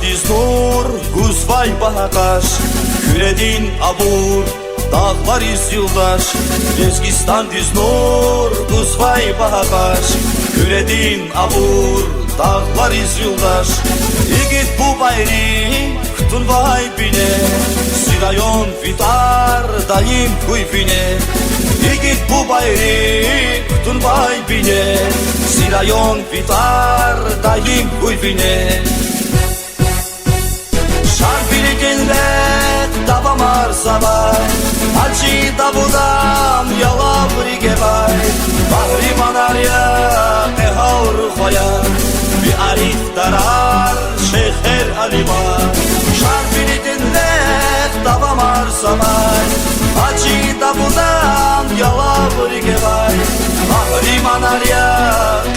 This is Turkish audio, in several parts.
diznur Guzvay bahaqaş Küredin abur Dağlar iz yıldaş Lezgistan diznur Guzvay bahaqaş Küredin abur Dağlar iz yıldaş İgit bu bayri Kutun vay bine Sirayon vitar Dayım kuyfine İgit bu bayri Kutun vay bine Sirayon vitar Dayım kuyfine Şarpili genlet Davam arzabay Hacı davudam Yalavri gebay Bahri manarya Ehavru khoyar Bir arif darar Şeyher alima Şarpili genlet Davam arzabay Hacı davudam Yalavri gebay Bahri manarya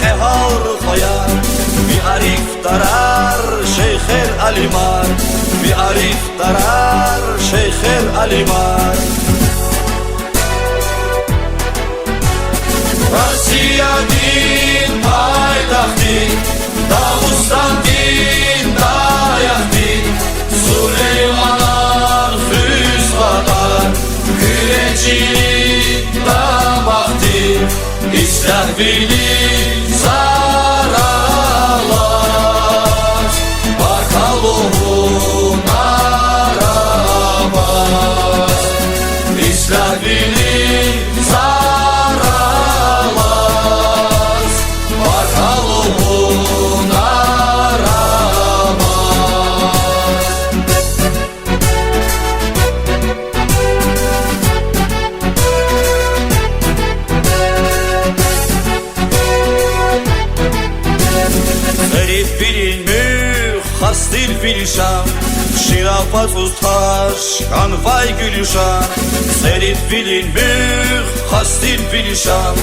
Ehavru khoyar Bir arif darar Şeyher alimar Bir arif darar Şeyher alimar Rossiya din paytaxti Dağıstan din dayaqti Süleymanar füzqadar Güreçilik damaqti İstəhvili zaralar Barkaluğun arabaz İstəhvili zaralar Barkaluğun arabaz Herif bilinmüş hastil filşan Şirafat ustaş kanvay gülüşan Serif bilinmüş hastil filşan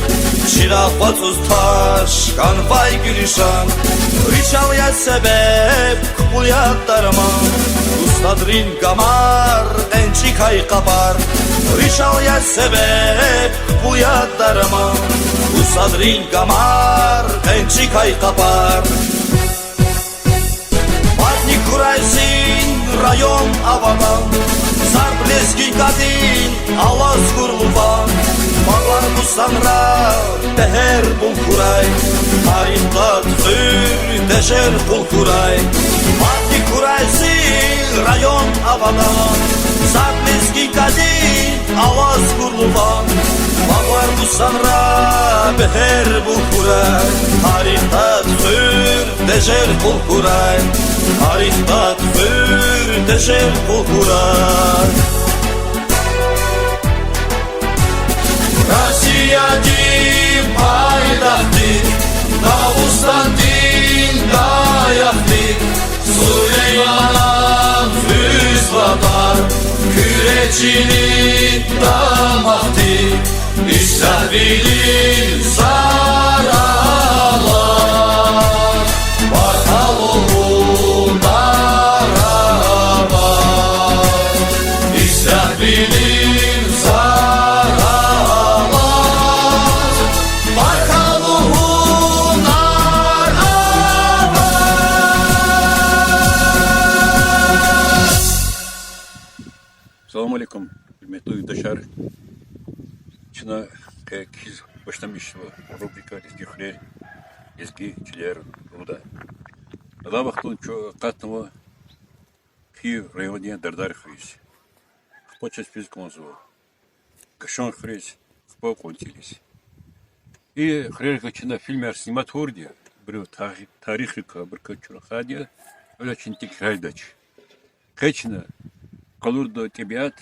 Şirafat ustaş kanvay gülüşan Riçalya sebep kupuyat darman Ustadrin gamar ençik ay kapar Riçalya sebep kupuyat darman Ustadrin gamar ençik ay kapar Matni kuraysin rayon avadan Sarpleski kadin alaz kurluvan Mağlar bu sanra teher bul kuray Tarihta tüfür deşer bul kuray Matni kuraysin rayon avadan Sarpleski kadin alaz kurluvan Mağlar bu sanra beher bul kuray Tarihta tüfür deşer bul kuray Tarihta tüfür deşer bul kuray Rossiya din paytaxti Dağıstan din dayaqti Süleymanan füzqadar Küreçilik damaqti İstəhvili zaralar Barkaluğun arabaz İstəhvili Assalamu alaikum, hürmetli yurttaşlar. Çına kiz başlamış bu rubrika izgihre izgihçiler burada. Da vaxtın ço qatnı ki rayoniya dardar xriz. Xpoçes biz konzu. Kışon xriz, xpo kontilis. И хреркачна фильмер снимат хорди, бир тарихика бир качура хадия, очень тикрайдач. Качна kalurdu tebiyat,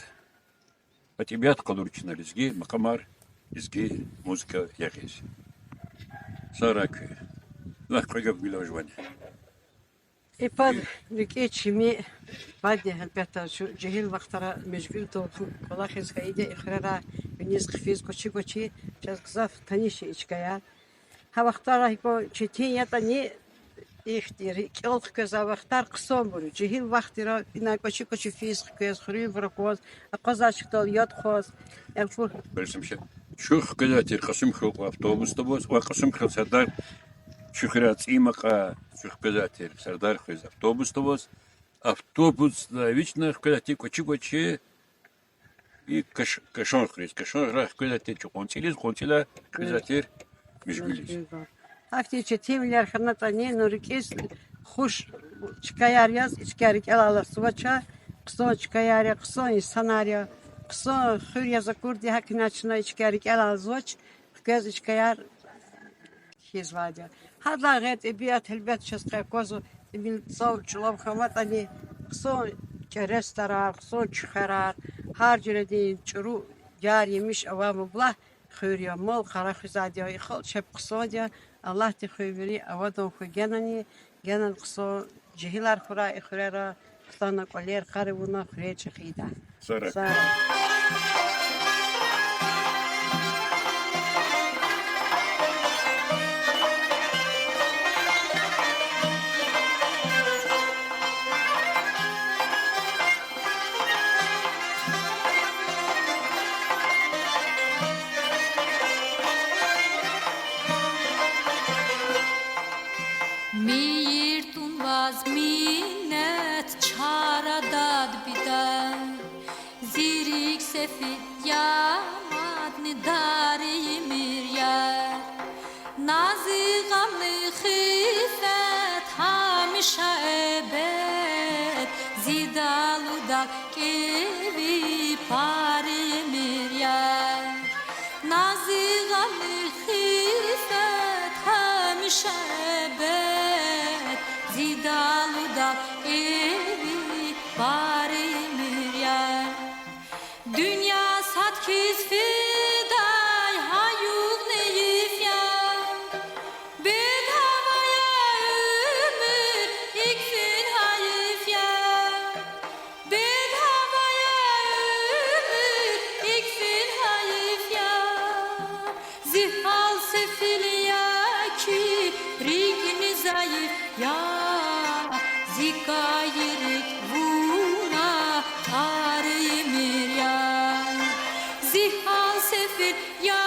tebiyat kalurçuna rizgi, makamar, rizgi, muzika yakiz. Sarak, lah koyup gülajvani. İpad, rükçimi, baddi elbette şu cehil vaktara mecbur tofu, kolakız kaydı ikrara, beniz kfiz koçi, çaz kızaf tanışı içkaya. Ha vaktara hiko çetin ya da ni İhtiyarı ilk göz avaktar kısa buru. Cehil vaktira ina koçi fiz göz xürü bırakmaz. Akaza çıktı yat xoz. Elfu. Belki şey. Şu kadar Kasım xalq avtobusta boz ve Kasım xalq serdar şükrat imaqa şu kadar serdar xalq avtobusta boz. автобус вечно куда-то кочи и кашон хрис. Кашон рах куда-то контила куда-то мешгулис. Hafta içi temler kanata ne nurikes hoş çıkayar yaz içkerik el alır suvaça kısa çıkayar ya kısa insanar ya kısa hür yazı kurdi hakkın açına içkerik el alır suvaç göz içkayar hizvadia. Hadla gayet ebiyat helbet şaskaya kozu bil sav çulav kamat ani kısa restoran kısa çıkarar harcıra değil çuru jar yemiş avamı blah خيريا مال خرا خزادي خال شب قصادي الله تخيري أودهم خو جنني قصا جهيلار خرا إخرارا قصانا قلير خربونا خريج خيدا Sara. Mirtun vaz minnet çara dad bidar Zirik sefit yamad nidari miryar Nazi gamli khifet hamişa ebed Zidalu dal kevi pari miryar Nazi gamli khifet hamişa ebed Zidalu dal kevi pari miryar Dünya satkiz fiday hayuk neyif ya Bir havaya ömür ikfin hayif ya Bir havaya ömür ikfin hayif ya Zihal sefil ya ki rigni zayıf ya Zikayirik vuna tarimir ya Zihal sefil ya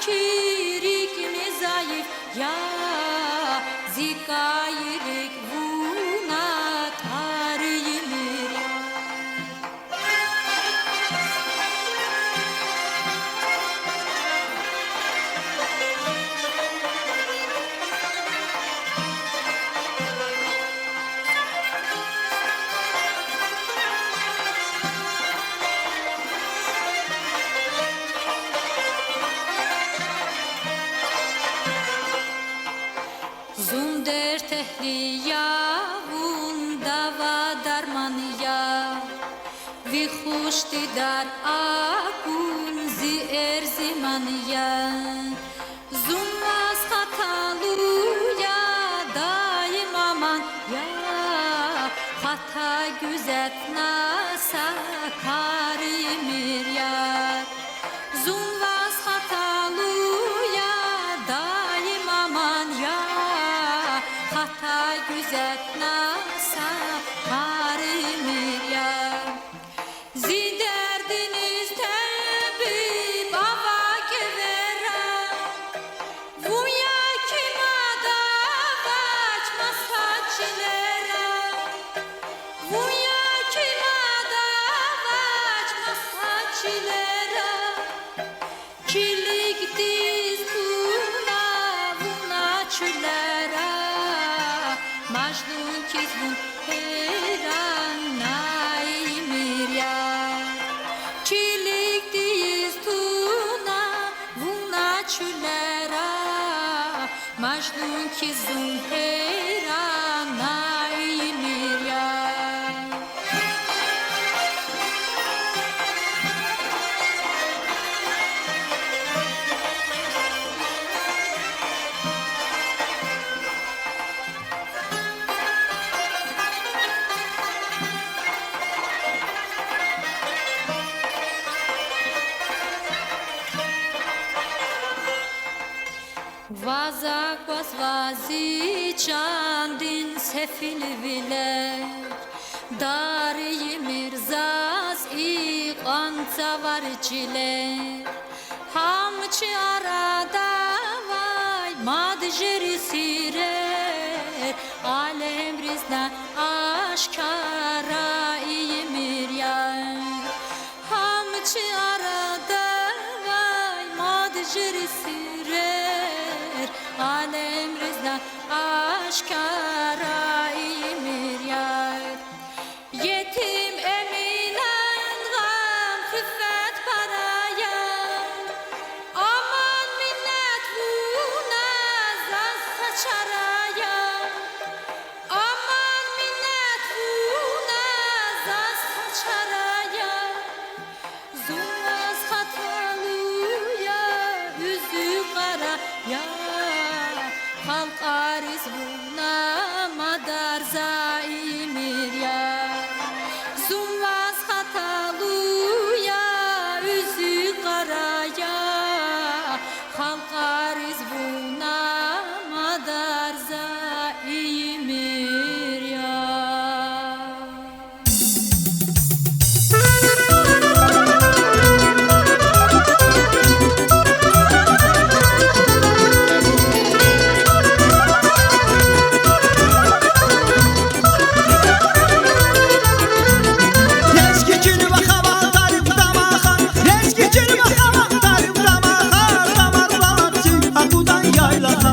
kirik ne zayıf ya Zikayirik vuna tarimir ya Zunder tehliya vun dava darmaniya Vi khushti dar akun zi erzimaniya Zunvaz hataluya daim aman ya Hata güzet nasa karimir ya Zunvaz hataluya daim aman ya Hata güzet nasa karimir ya Ziderdiniz tebib ava kevera Vuya kimada vaçma saçilera Vuya kimada vaçma saçilera Kilik diz buna vuna çülera Majnun kizbun heran naimir ya Kilik diz tuna vuna çülera Majnun kizbun heran naimir ya Vazak vazi çandin sefil viler Dari mirzaz iqanca varciler Hamçı arada vay madjeri sirer Alem rizna aşkar jiri sirer alem rizdan aşkara imir yar yetim eminen gam hüffet paraya aman minnet buna zaz saçaraya aman minnet buna zaz saçaraya zulmaz hatalıya yüzü kara ya halk ariz buna madar zaimir ya zulmaz hatalıya yüzü kara ya halk ariz buna madar zaimir ya Lezgicini bakama tarif damaha Lezgicini bakama tarif damaha Damar balatsi akudan yaylaha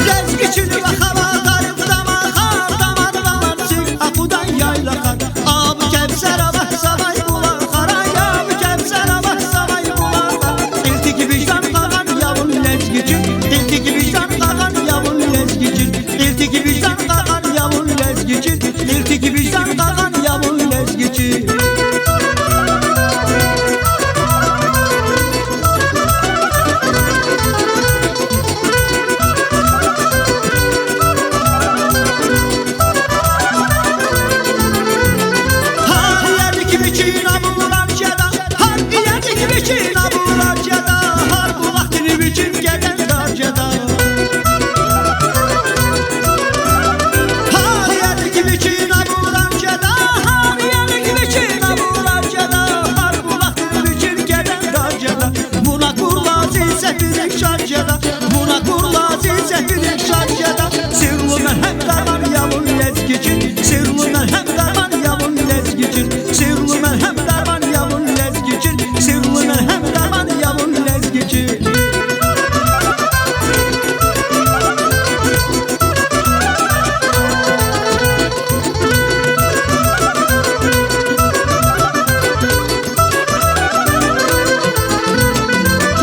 Lezgicini bakama tarif damaha Damar balatsi akudan yaylaha Abi kevsera bahsamay bulan Haraya abi kevsera bahsamay bulan İltiki vicdan kalan yavun lezgicin İltiki vicdan kalan yavun lezgicin İltiki vicdan kalan yavun lezgicin İltiki vicdan kalan yavun lezgicin Harbiyedik biçin abular ceda Harbiyedik biçin abular ceda Har bu vaktini biçin gelen dar ceda Harbiyedik biçin abular ceda Harbiyedik biçin abular ceda Har bu vaktini biçin gelen dar ceda Buna kurlazi sefidik şar ceda Buna kurlazi sefidik şar ceda Sirlu merhem darman yavun lezgicin Sirlu merhem darman yavun lezgicin Sirlu merhem darman yavun lezgicin Sirlu merhem darman yavun lezgicin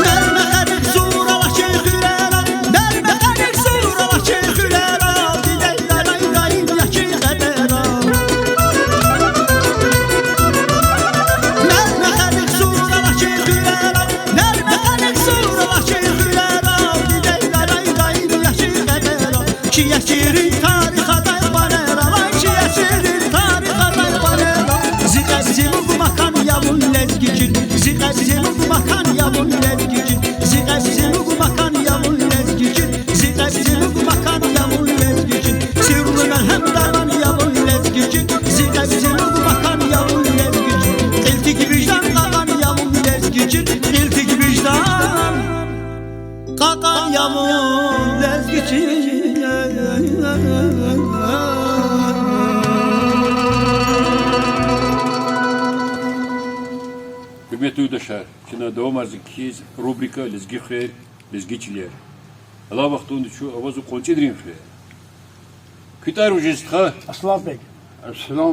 Mermehadik surala şeyhülera Mermehadik surala şeyhülera Dileyler ayrayım yaşı kadera Mermehadik surala şeyhülera Mermehadik surala şeyhülera Dileyler ayrayım yaşı kadera Şiye şirin tariha daybanera Vay şiye şirin tariha daybanera Zikazzimu kumakan yavun lezgicin Zikazzimu kumakan yavun lezgicin Zikazzimu kumakan yavun lezgicin Zikazzimu kumakan yavun lezgicin Sirlu merhem darman yavun lezgicin Zikazzimu kumakan yavun lezgicin İltiki vicdan kalan yavun lezgicin İltiki vicdan kakan yavun lezgicin Hürmetli yurttaşlar, şimdi devam arzdaki rubrika lezgihler, lezgiçiler. Allah vaktinde şu avazı konçedrin fle. Kütar ucuzka, Aslav Bey,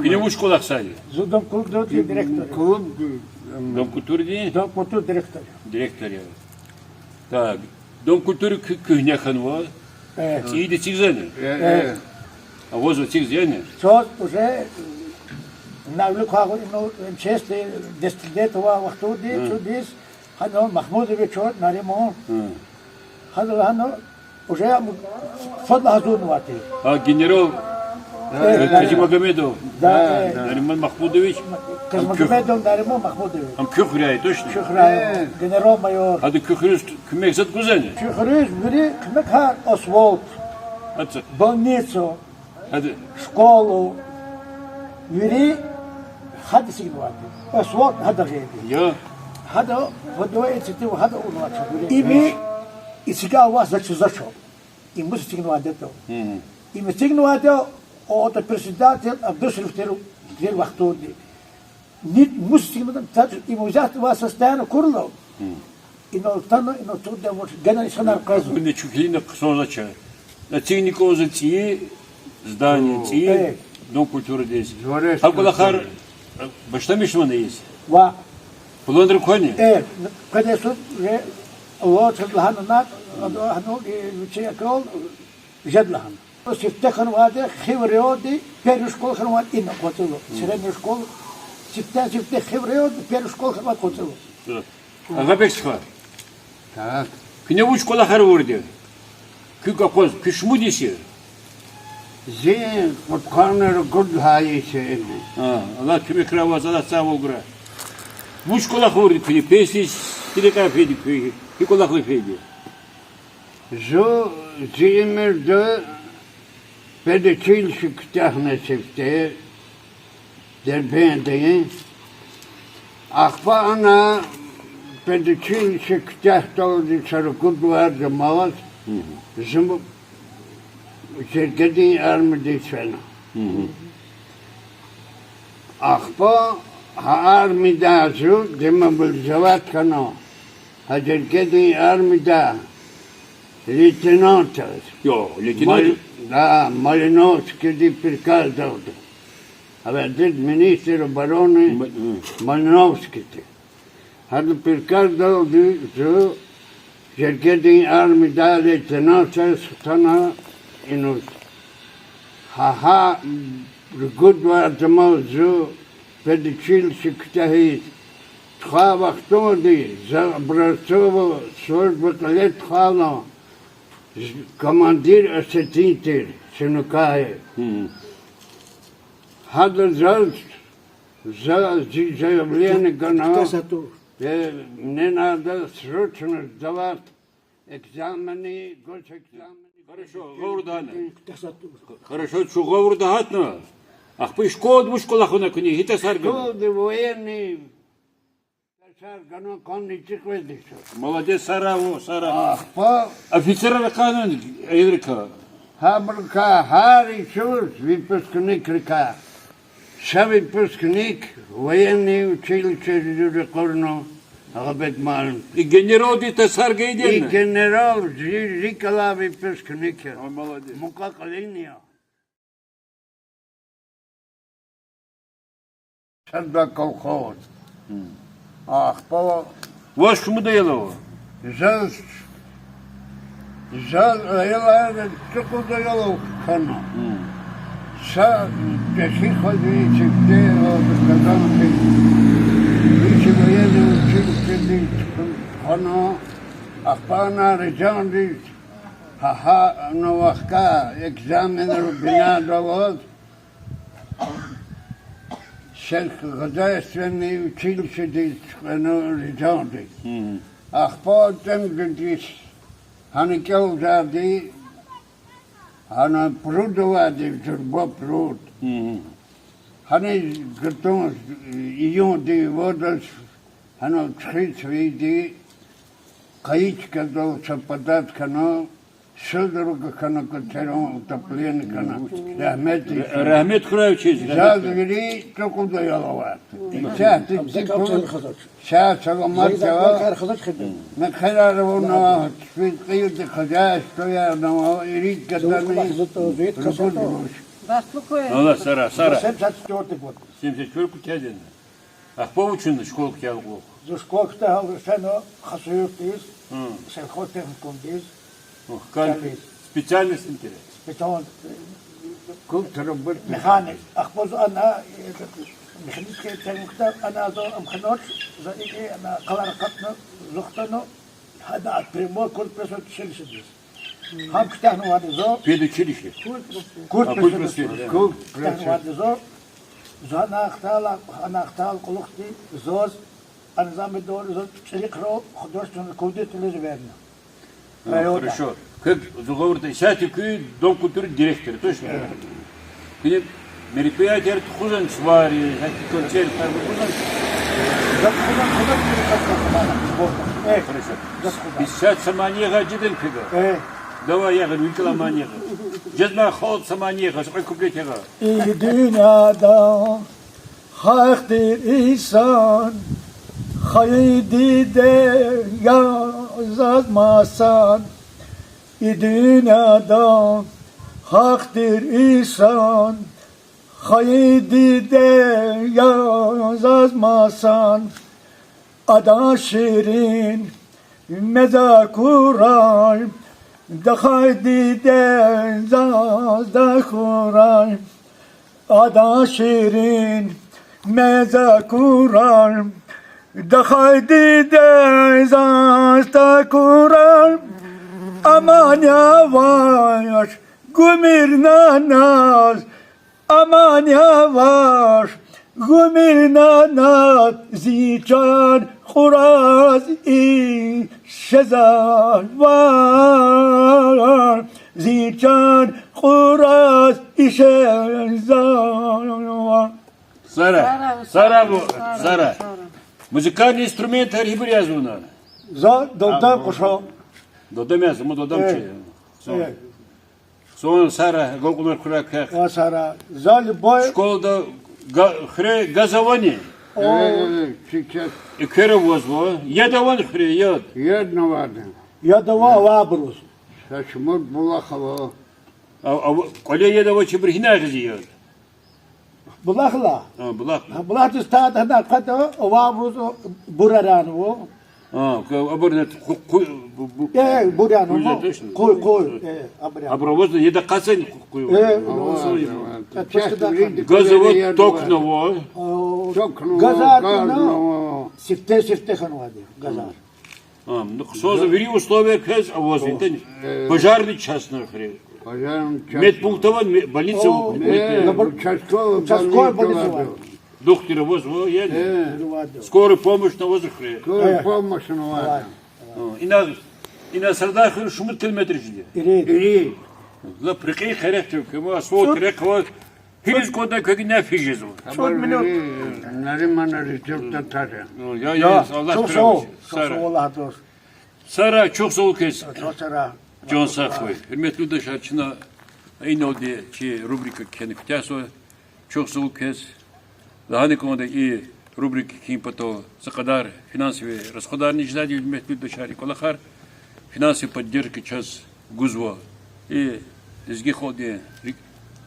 yine uç kolak sayı. Dom kultur direktör. Dom kulturu değil, Dom kultur direktör. direktör ya. Tak, dom kulturu kühne kanva. Evet. İyi de çıkzane. Evet. Avazı çıkzane. Çok уже навлек хагу но често дестилдет ва вахту ди чудис хано Махмудович чот наримо хано уже фод лазун вати Ha general Kacı Magomedov, да Nariman Mahmudoviç, Казмагомедов наримо Махмудович ham Kühra'yı точно. Шухрай генерал майор Hadi Kührüz kümek zat güzel. Шухрай бери кмек ха осволт Hadi, больницу hadi. школу Юрий хада сигнувати. Освот хада гейди. Ya, Хада водой цити хада унвача. Ими и сега вас зачо. И мус сигнувати то. И ми сигнувати от председател Абдушриф тер вахтуди. nit muslimin tat imuzat vasıtasını kurulu. İnoltan inotu da var gene insanlar kazı. Bunda çukilin sonra çağır. Na ценник оза ци здание ци дом культуры здесь. Халкулахар баштамишмана есть. Va Пуландр кони. Kada su ve Allah çılhanına hanu şey akol jedlahan. O siftekan vade khivriyodi peruşkol kharmat in qotulu. Siremuşkol sifte khivriyodi peruşkol kharmat qotulu. Agabek çıkar. Так. Kine uç kolahar vurdu. Kü kapoz, küşmü dişi. Зин подханер гудхайше. Allah tüm kravaz, Allah sağ ol gura. Uç kolah vurdu pili, pesis, tileka fedi pili. Kü kolahlı fedi. Zo zimerde pedechilşik tehnesifte derbende. Akfa ana pedechilşik tehtoldi sarı gudvar zamaz. Zim şirketin armidi sena. Akfa armida zu demabul zavat kana. Şirketin armida Лейтенанта. Yo, lieutenant. Да, Малиновский di приказал. А ведь министр обороны Малиновский. Hadi приказал şu şirketin armida leytenanta sana inus. Ha good var tamamzu pedicil şıktahit. Twa vaktondi za brasovo служба лет хана. Командир осетинтер Синукае. Hadr za заявление гана. Мне надо срочно сдавать экзамены, госэкзамены. Хорошо, говорю да. Хорошо, что говорю да хатно. Ах, пиш код муж колахуна куни, хита сарга. Годы военные. Саргано конни чикведишо. Молодец, Сараво, Сараво. Ах, по Офицера канон, Эдрика. Хабрка, Хари Шуз, выпускник река. Ша выпускник, военный училище Рекорно, Рабет Малм. И генерал это сарга И идет. генерал Рикала выпускник. Молодец. Мука Калиния. Садба колхоз. Ах, по Вот что мы доело. Жал, я чуку доело хано. Са, пеши ходите, где сказали, вичи военный училище хано, ах, пана режанди, ха-ха, новахка, экзамен рубина довод, сельскохозяйственное училище режанди. Ах, потом здесь Ханикел зади, Хана прудовади, журба пруд. Хани готов июнди водос, Хана тхриц види, каичка долца подат хано, Шылдыруга хана котерон утоплен хана, рахмети. Rahmet Kuraevçiyiz. Задвери току дояловат. Шаа саламат жава. Нахараровна спит хозяйство, что я на ирит гадами. Бастлыкой. Allah Sara, Sara. 74 год. 74 кутяден. Ах, получен школу кялгу. За школкта алсано хасуюктис, сельхозтехникум диз, Специальность интерес. специалист Култ работы. механик. Ахбоз она механическая техника, она за амханот, за иге она каларкатно, зухтано, хада от прямой курпресот шелсидис. Хам кстахну вады зо, Педучилище. курпресот. Култ Кстахну вады зо, зана ахтал кулухти, зоз, анзами дор, зо, чирикро, художественный кудитель верно. Хорошо. Как договор-то, сятикü дом культуры директор, точно? Где мероприятия хузан свари, концерт, хузан. Хорошо. 50 саманега cidden pega. Давай я говорю, Николай Манега. Cezma ход саманега, сколько куплетега. İyi dünyada haktır insan haydi de yazmasan dünyada haktır insan haydi de yazmasan ada şirin meza kuray da haydi de zazda kuray ada şirin meza kuray da haydi de zazda kuray aman yavaş gümür nanaz aman yavaş gümür nanaz zican kuraz şezar var zican kuraz şezar var. Sara bu. Sara. Музыкальный инструмент архибр yazılan. Za dolda kuşa. Dodam yazı mı dodam şey. Evet. Sonra Sara gokular kurak. Ya Sara. Zal boy. Şkolda газование. Сейчас Kere vozvo. Yadavan hre yad. jedna vardı. Ya da va brus. Saçmur Bulakova. Kolye yadava çibir hina gızi yad. Bulakla. Bulak. Bulak istad hada qata va brus buraran o. Abarnet Buraran o. Koy koy. Abrovozda yeda kasan koy. Газово Газово токново. Газар сифте ханвади. Газар. Соза вери условия кез авозинтен. Пожарный частный хре. Медпунктован больница. Участковый больница. Доктора возво ели. Скорая помощь на воздух хре. Скорая помощь vardı. İna sardahır şumut kilometre jidi. İri. La prikay xerektir kema soğut rekva. Hiriz koda kökü ne fijez o. Nariman'ı rüzgarda tarı. Ya Allah Çok soğuk. Çok soğuk Allah dost. Sara çok soğuk kes. Çok Sara. John Safoy. Hürmetli dışarıçına aynı oldu ki rubrika kendi kutaso çok soğuk kes. Daha ne konuda iyi rubrik kim pato sakadar финансовые расходы ждали hürmetli dışarı kolakar финансовые поддержки час гузво и изги ходи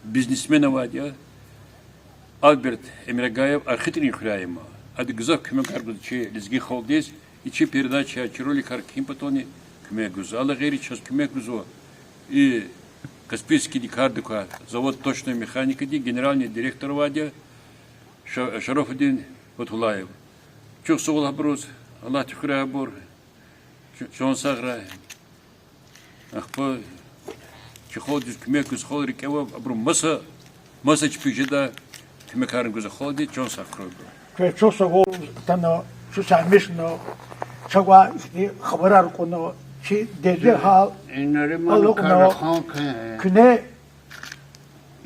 бизнесмена вадя Альберт Эмирагаев архитрин хряема adi güzel küme kargıdı çi izgi holdis içi передача ролик kim patoni küme güzel ala gayri час küme güzel и Каспийский дикардука завод точной механики генеральный директор вадя Шарафуддин Батулаев. Çok sağ ol habruz. Allah tüküre habur. Şon sağra. Akpa. Çıkhoduz kümek güz khol rikeva abru masa çıpıcıda kümek harın güz khodi şon sağra. Çok soğuk. Tano şu saymışno. Çağa işte haberar konu şey dedi hal. Nariman'ı karahan Küne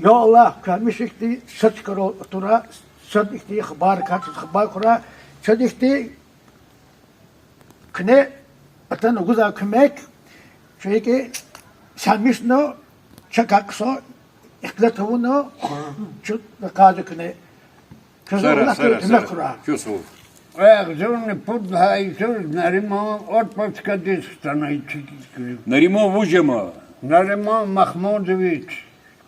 ya Allah kalmışıktı saç karo tura صدقتي اخبار كانت اخبار كرا صدقتي كنه اتن غزا كمك شيكي سامشنو شكاكسو اختلتونو شو قاعده كنه Sara. Çok soğuk. Zorni pudla izur Nariman Ortpatska distana içi. Narimo vujema. Nariman Mahmudović.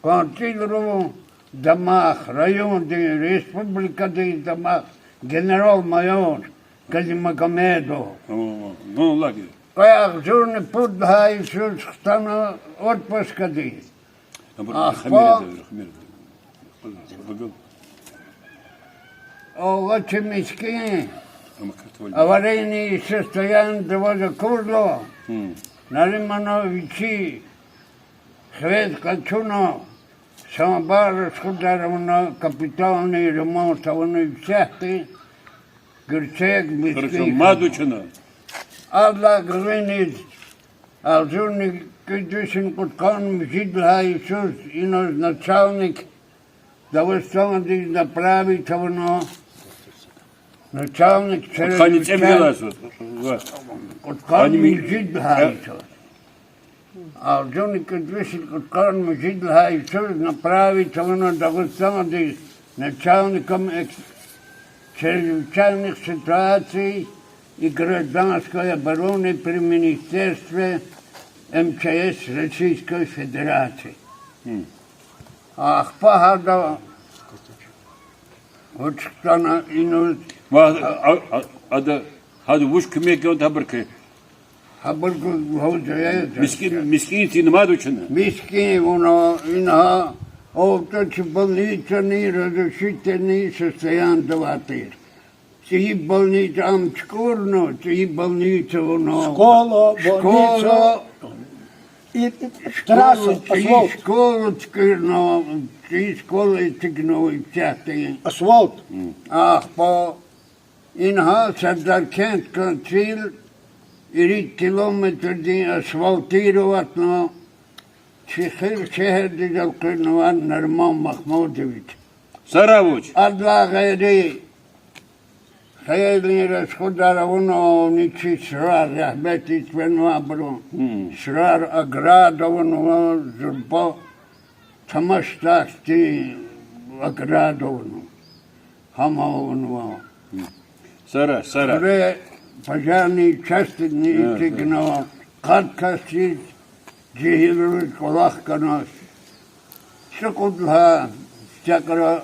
Kontilrovo Дамах, район Республика Дамах, генерал-майор Казимагомедов. Ну, лагерь. Аяк журны пудхай Шурстана отпуска ди. Ова чемички. Аварийный состояние довоза Курло. Наримановичи. Швед Качунов. Самбар скударовна капитальный ремонт, он и всякий герцег Хорошо, Мадучина. Allah гривенец, алжурник кидушин куткан мжидла Иисус, и наш начальник, да вы станете направить его, начальник через Ханец эмгеласу. куткан мжидла Иисус. Алжурник кидушин куткан мжидла Иисус, направить его, да вы станете начальником чрезвычайных ситуаций и гражданской обороны при Министерстве МЧС Российской Федерации. Ах, погада, вот что на инут, Hadi vuş kümek yok da bırkı. хабарку гожает. Miskin tinima duçunu. Миски, оно, инha, овточи больничный, разрешительный состоян даватыр. Сии больница амчкурно, сии больница оно. Школа, Школа, больниця і траса, сии асфальт. школа цкирно, сии школа цкирно и всякие. Асфальт. Ах, по инha Сардаркент концил, ирит километр день асфальтироватно, şehir düzeltkirno var Nerman Mahmudoviç. Saravuç. Allah gayri Hayırlı Resulullah onu niçin sırar rahmet ismen vabru. Sırar agradovunu zurba tamaştaştı agradovunu. Hamavunu. Sara. Buraya pajani çastini tigno katkasiz cihiruz kolak kanas. Şukudla çakra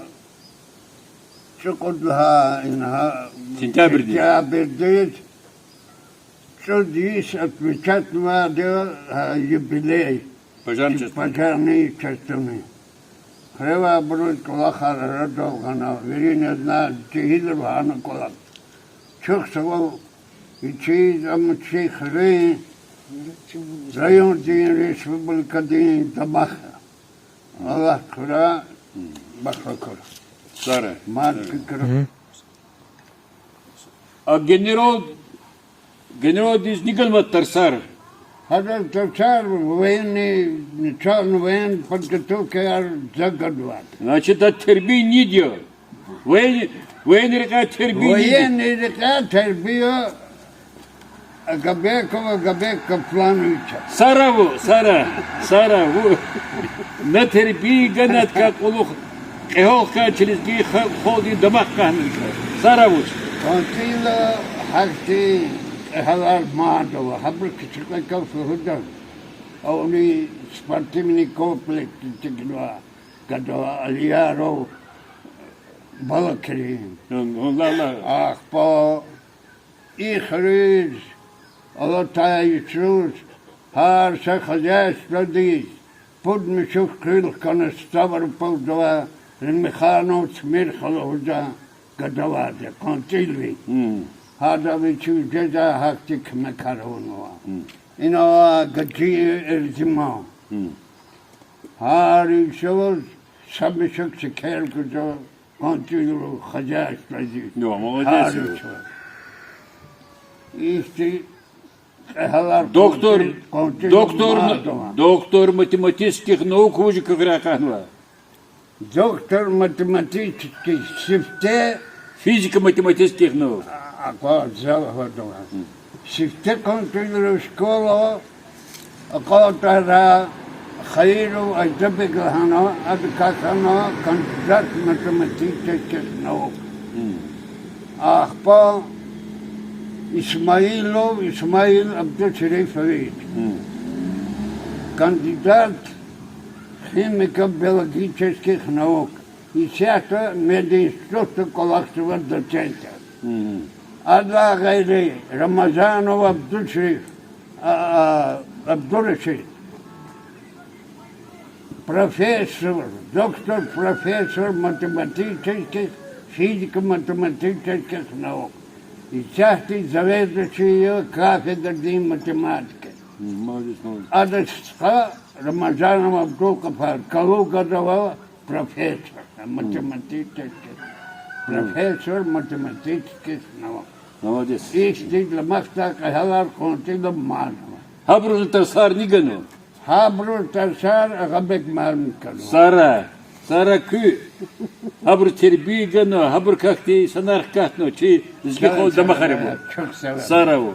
Şukudla inha Сентябрь. Что здесь отпечатано юбилей. Пожарные частины. Хрева брут колахар радовгана. Верина зна тигидр вана колак. Чухсавал и чиз амчи хре. Район день республика день табаха. Аллах кура бахракура. Sara. Матки кура. А генерал здесь не галматтар сар. Hazır Tavşar военный подготовка загадывает. Значит, от терби не диyor. Военный река терби не диyor. Военный река тербиyor Габек Каплановича. Сара. На терби ганат как улух. Эхолка через ги ходи домах кахника. Саравуч. Контила хакти халар мадова. Хабр кичка кафе худан. Они спортивный комплекс тигла. Когда Алияров Балакри. Ах, по их рыж, Алатай Иисус, харша хозяйство дис. Под мешок крыл конставр полдова, Механов смерхал худа. Гадаваде, контилви. Хада вичу джеза хактик мекаронова. Ино гаджи эрзима. Хари шовоз сабишок шекер кудо контилу хазяш прази. Ну, молодец. Исти доктор математических наук уже как раканва. Доктор математических шифте Физико-математических наук. шифте контилу школа акатара خير أجدبك هنا أدكاتنا كندات математических наук. أخبا Исмаил Абдул-Шерифович, кандидат химико-биологических наук и сята мединститута коллектива доцента. Адла гайри Рамазанов Абдул-Шериф, Абдул-Рашид, профессор, доктор-профессор математических, физико-математических наук. И частый заведующий ее кафедрой математики. Адасха Рамазанов Абдул-Кафар, Калуга давал профессор математических наук. Молодец. И стигла махта кахалар контигла манова. Хабру тарсар нигану. Хабру тарсар агабек малмикану. Сара кü. Хабру терби гану, хабру кахти санар кахну, чи згихол дамахарибу. Çok severim. Сараву.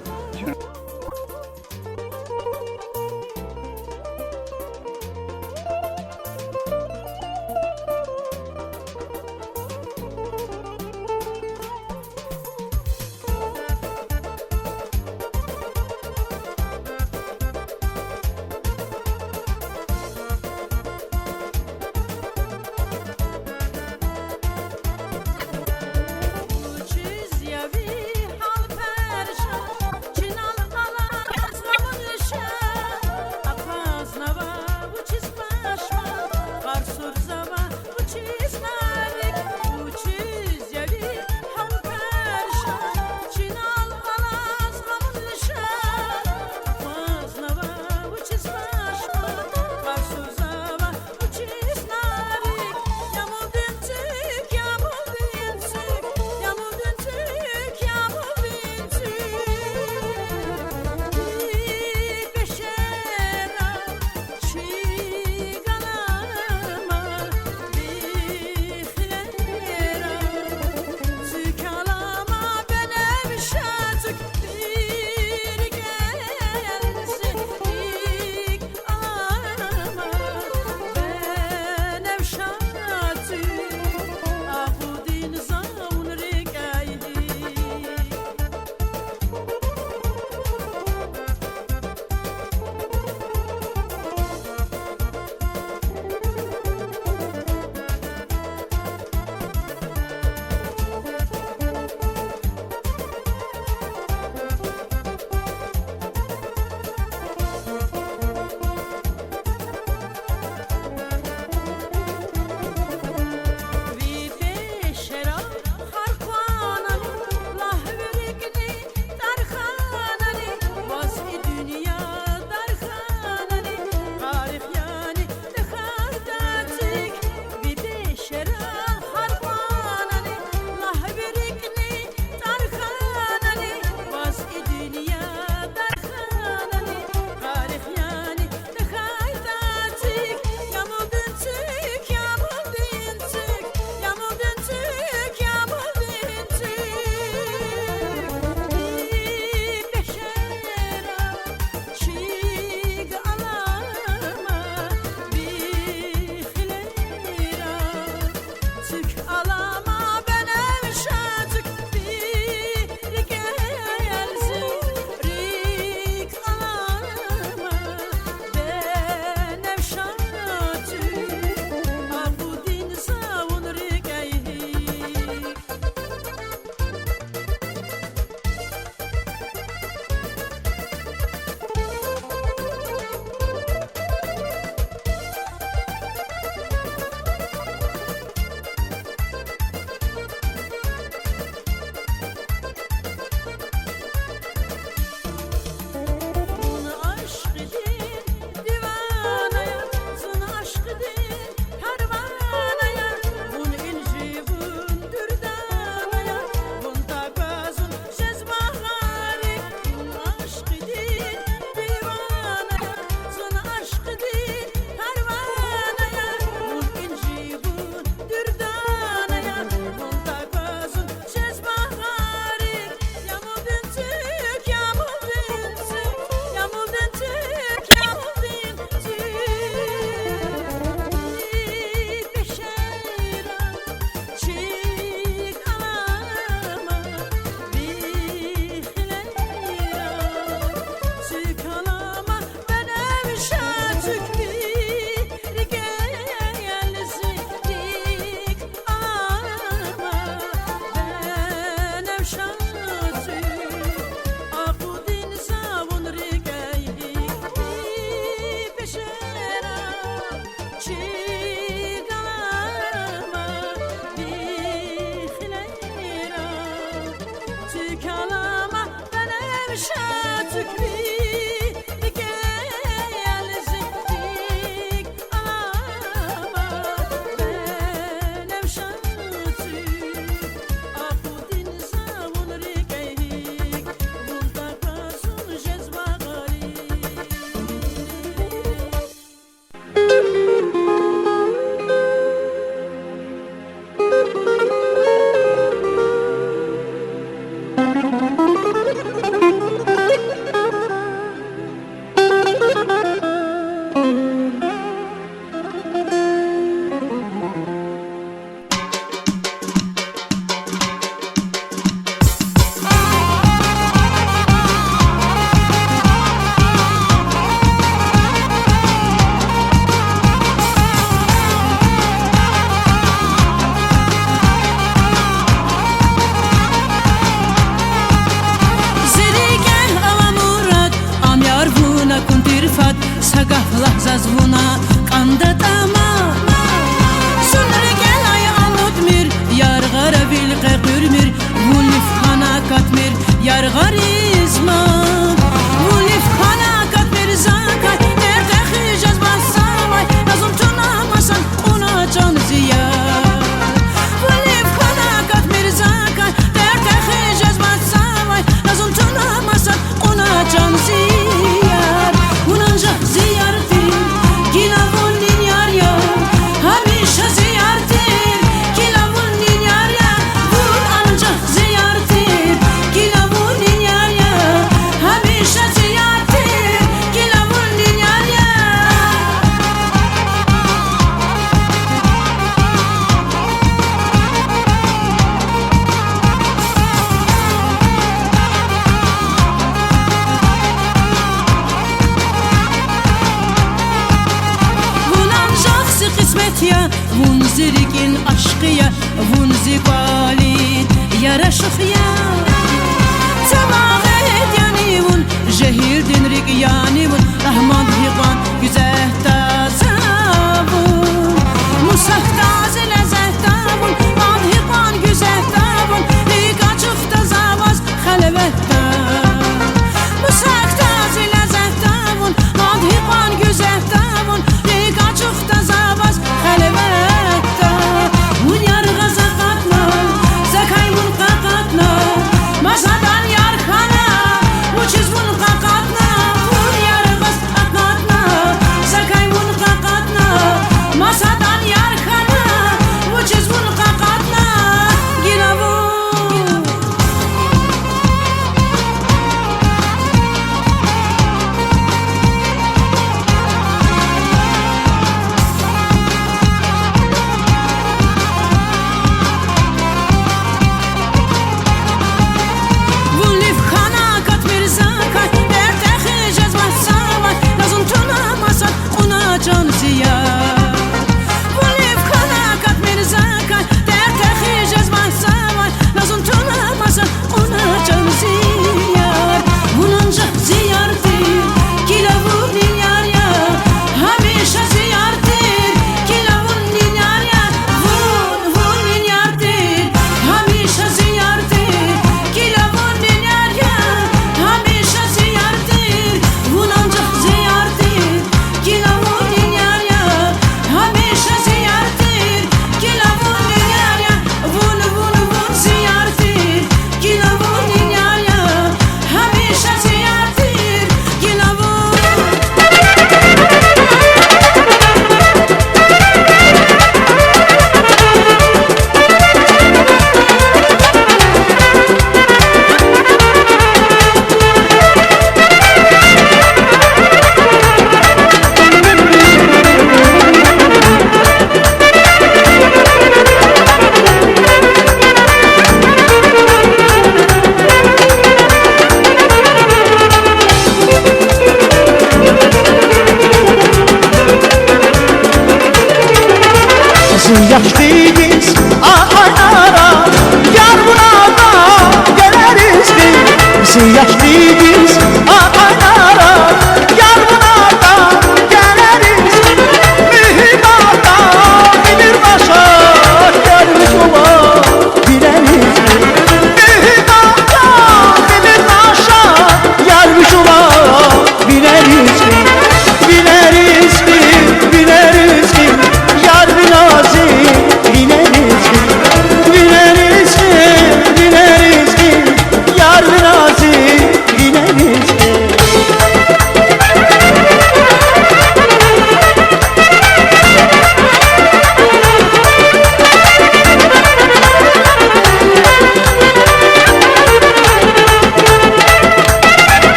Yaşlıyız aylara, yar buna da geleriz biz. Yaşlıyız aylara, yar buna da geleriz. Mühimata bilir başa, gelmiş ola bileriz. Mühimata bilir başa,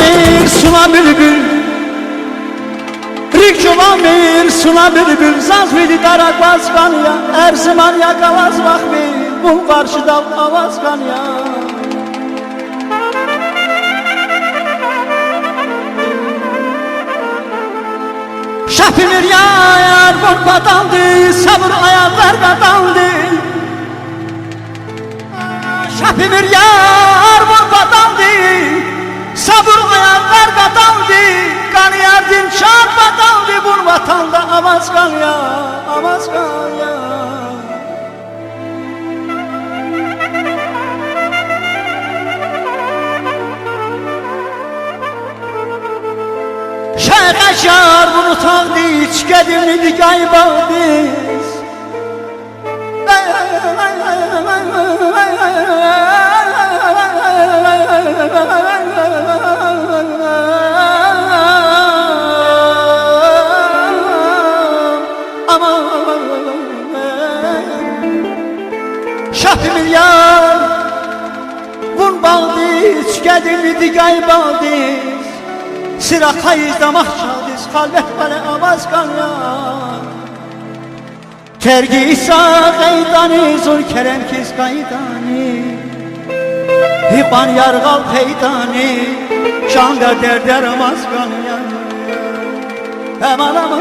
bir suna bülbül Rikçulamir suna bülbül Zaz vidi darak baskan ya Her zaman yakalaz bak bir Bu karşıda avazkan ya Şapimir yar korkmadandı Sabır ayaklar kadandı Şapimir yar korkmadandı Sabır ayaklar kadandı Kan yardın çarpmadandı Bu vatanda avazkan ya Avazkan ya Şeyh Eşar bunu tanıdı hiç gedimliydi gayba biz Şahimir yar Bun bağdı hiç gedimliydi gayba biz Sirakayı damak çaldız kalbet bale avazkan ya Tergi İsa gaydani zor kerem kiz gaydani Hiban yargal peydani Şanda derder amazkan ya Hemen aman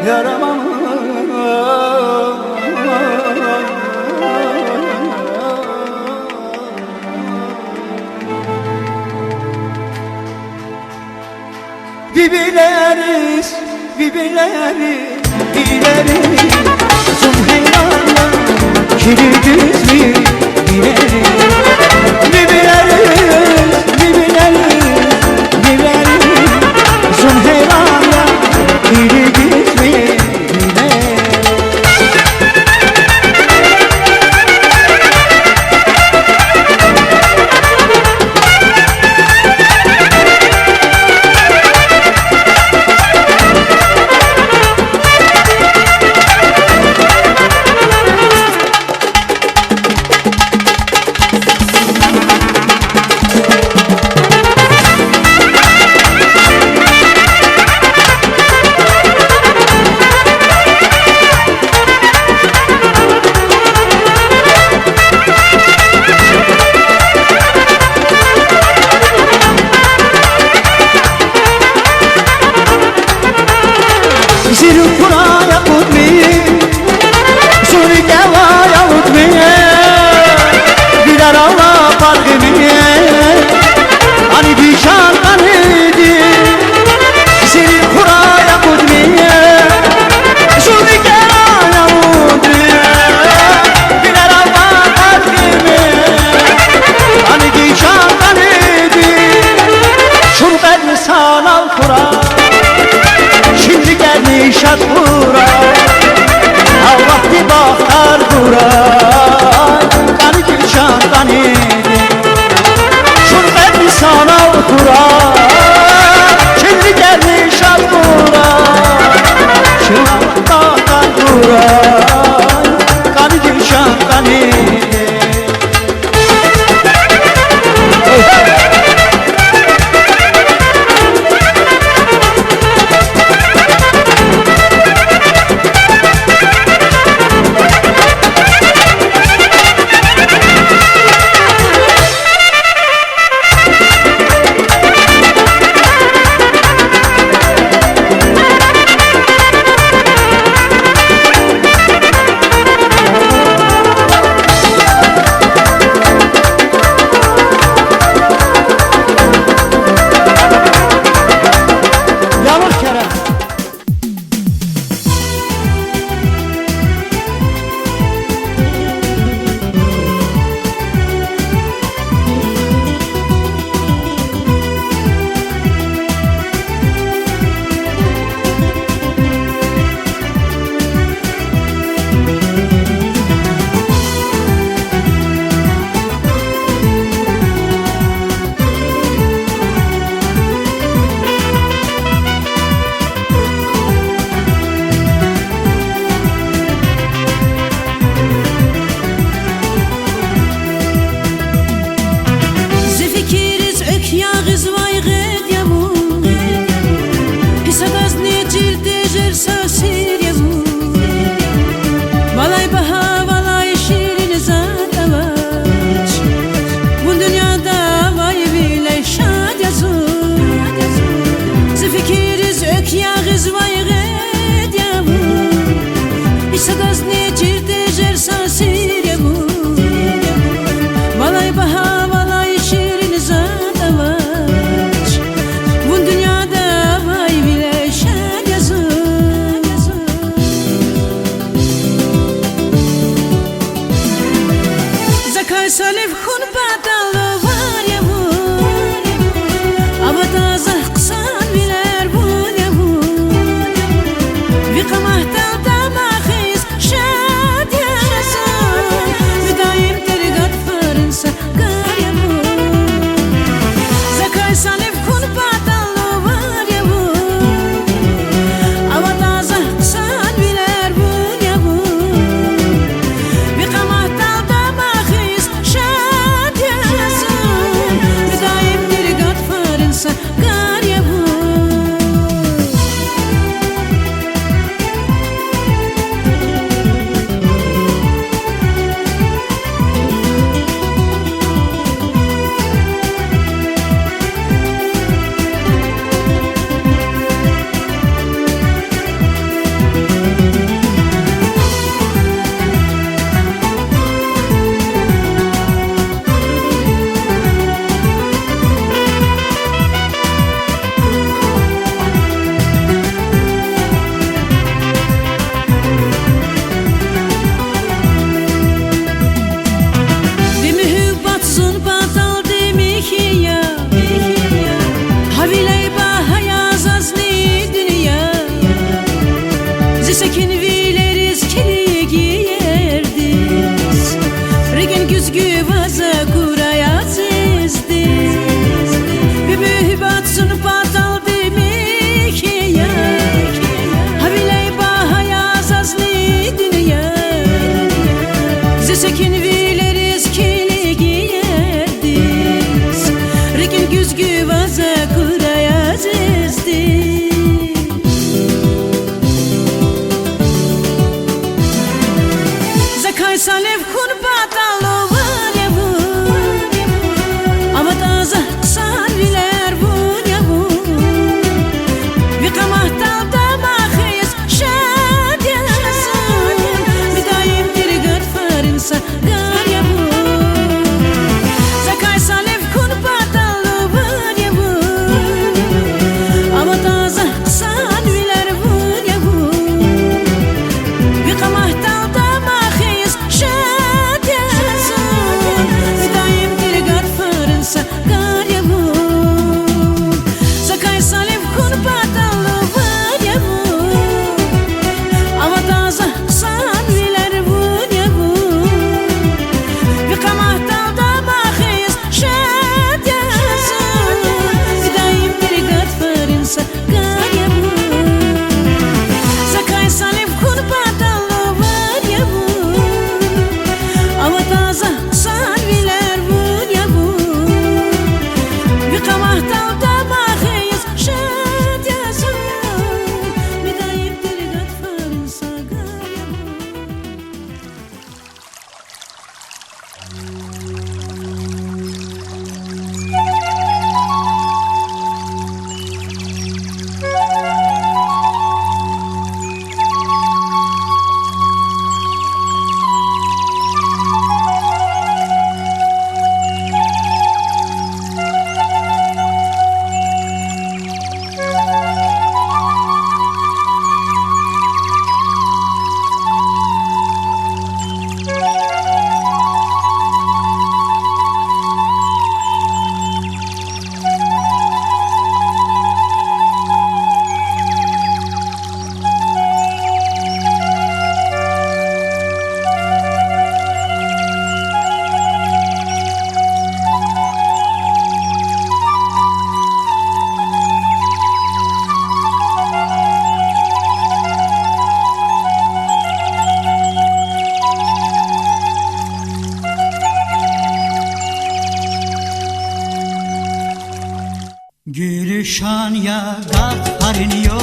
Yaramam Bibileriz, bibileriz, bileriz Zumheyranla kilidüz mi bileriz Bibileriz, bibileriz, bileriz Zumheyranla kilidüz mi bileriz salif kun batalı var ya bu Abataza kısan biler bu ya bu Vikamahtal damakhis şad yasan Müdayim terigat fırınsa gar ya bu Zakay salif kun batalı var ya bu Abataza kısan biler bu ya bu Vikamahtal damakhis şad yasan Müdayim terigat fırınsa gar ya bu Sekin vileriz kili giyerdiz Regen güzgü vaza kuraya sizdiz Bir mühibbat sun patal demek ya Haviley bahaya zazli dünya Sekin vileriz kili giyerdiz Regen güzgü vaza kuraya sizdiz Zakay salif kun batalı var ya bu Abataza kısan biler bu ya bu Vikamahtal damakhis şad yasan Müdayim terigat fırınsa gar ya bu Zakay salif kun batalı var ya bu Abataza kısan biler bu ya bu Vikamahtal damakhis şad yasan Müdayim terigat fırınsa gar ya bu Zakay salif kun batalı var ya bu Abataza kısan biler bu ya bu Vikamahtal damakhis şad yasan Müdayim terigat fırınsa gar ya bu Zakay salif kun batalı var ya bu Abataza kısan biler bu ya bu Vikamahtal damakhis şad yasan Müdayim terigat fırınsa gar ya bu Gülüşan ya da hariniyor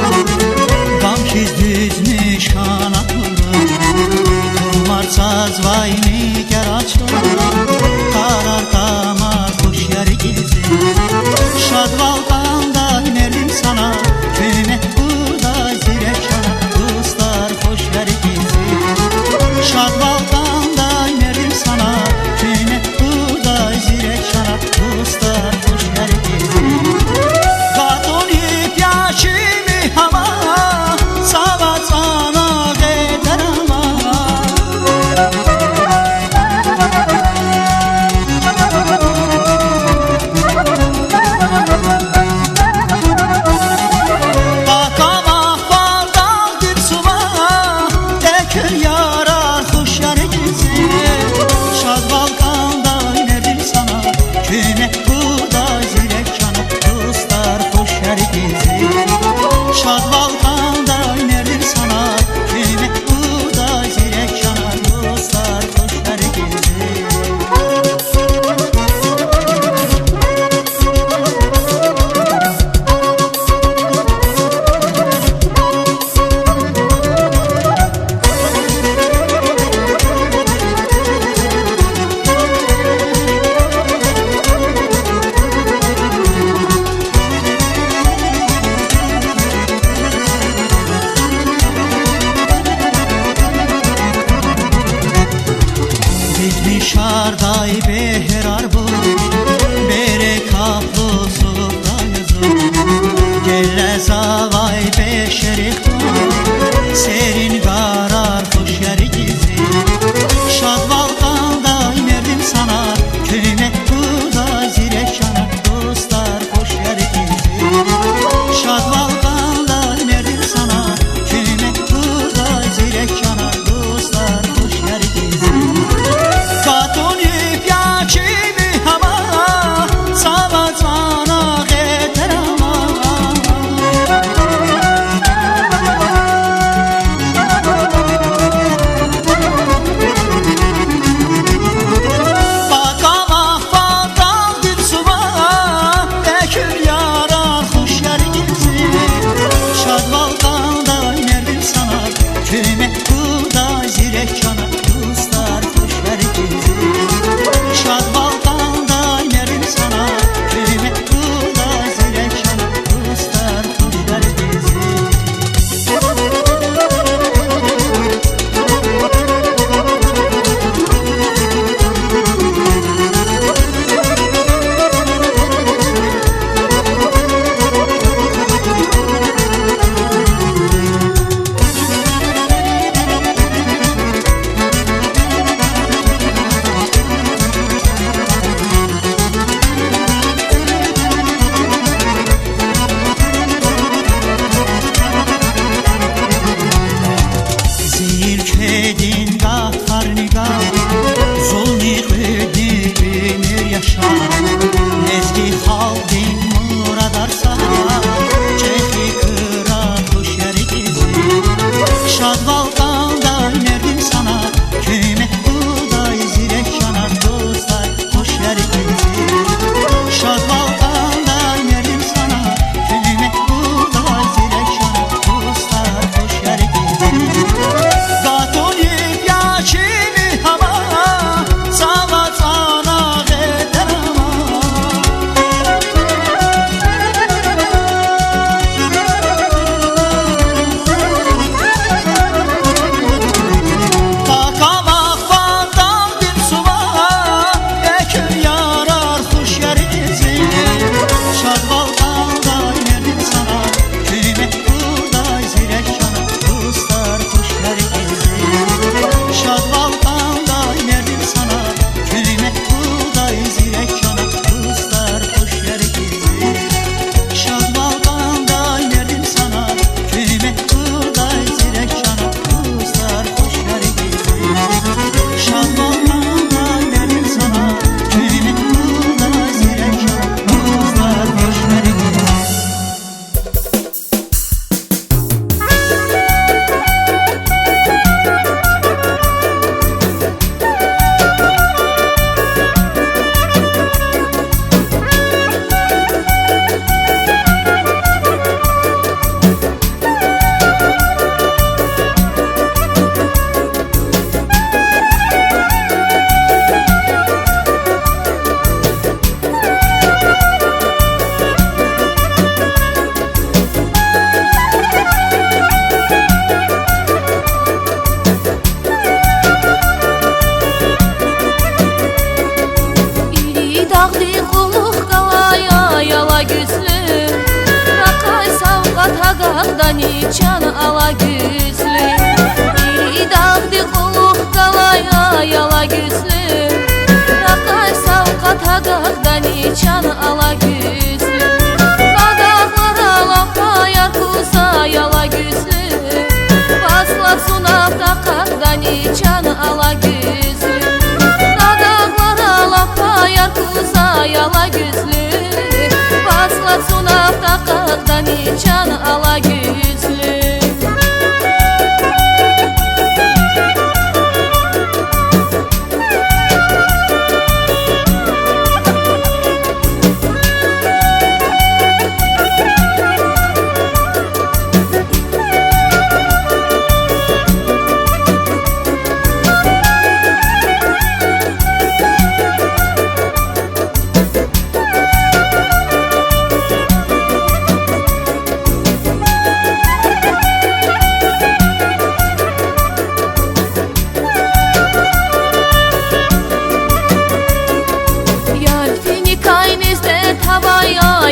Gamşiz düz nişan atılır Kumar saz vay nigar açılır Karar dama kuş yer gizli Şadvaldan inelim sana Köymet buğday zireşana Dostlar hoş ver gizli Şadvaldan inelim sana Köymet buğday zireşana Dostlar hoş ver gizli Katonip yaşımı hava Sava sana gider ama dağdı quluq qalaya yala güzlü Raqay savqat haqaqdan içan ala güzlü İri dağdı quluq qalaya yala güzlü Raqay savqat haqaqdan içan ala güzlü Qadaqlara lapa yarkusa yala güzlü Basla sunav taqaqdan içan ala güzlü Qadaqlara lapa yarkusa yala güzlü Basla sunav taqaqdan içan ala güzlü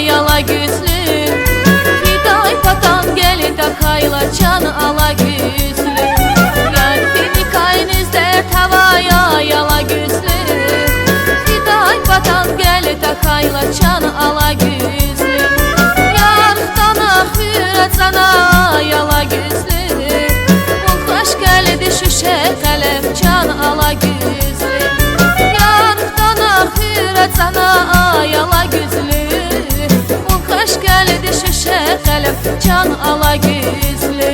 Yala güzlü Fiday patan geli takayla çan ala güzlü Yarfini kaynizde tavaya yala güzlü Fiday patan geli takayla çan ala güzlü Yarıqdan ahüret sana yala güzlü Bunqaş gəlidi şüşə qələm çan ala güzlü Yarıqdan ahüret sana yala güzlü Kaş gəldi şüşə qələm can ala güzlü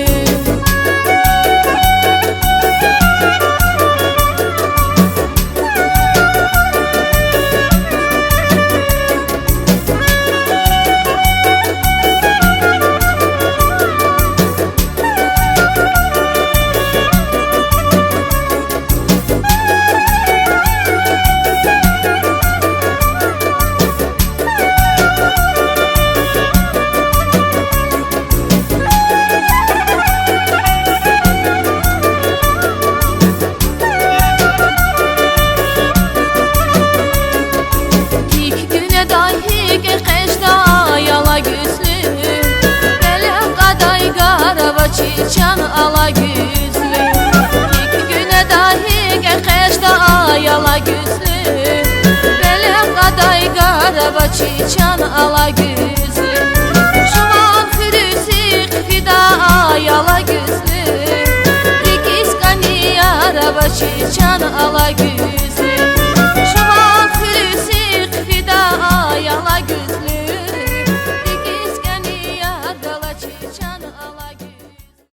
Çiçan ala güzlü İki güne dahi qəxəşdə ayala güzlü Belə qaday qaraba çiçan ala güzlü Şuman xürüsü fida ayala güzlü Rikiz qani araba çiçan ala güzlü